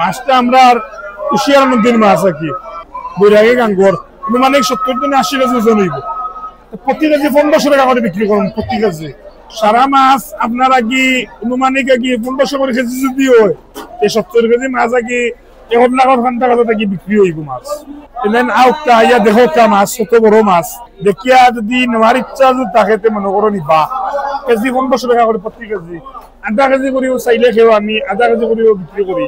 মাছটা আমরা কুশিয়ার নদীর মাছ আর কি বৈরাগী গাঙ্গর মানে 70 থেকে 80 কেজি ওজন হইব প্রতি কেজি 1500 টাকা করে বিক্রি করুন প্রতি কেজি সারা মাছ আপনার আগে অনুমানিক আগে 1500 করে কেজি যদি হয় এই 70 কেজি মাছ আগে 1 লাখ টাকা থেকে বিক্রি হইব মাছ এলেন আউটা ইয়া দেখো কা মাছ কত বড় মাছ দেখিয়া যদি নেওয়ার ইচ্ছা যদি থাকে মনে করো নিবা কেজি 1500 টাকা করে প্রতি কেজি আধা কেজি করিও চাইলে খেও আমি আধা কেজি করিও বিক্রি করি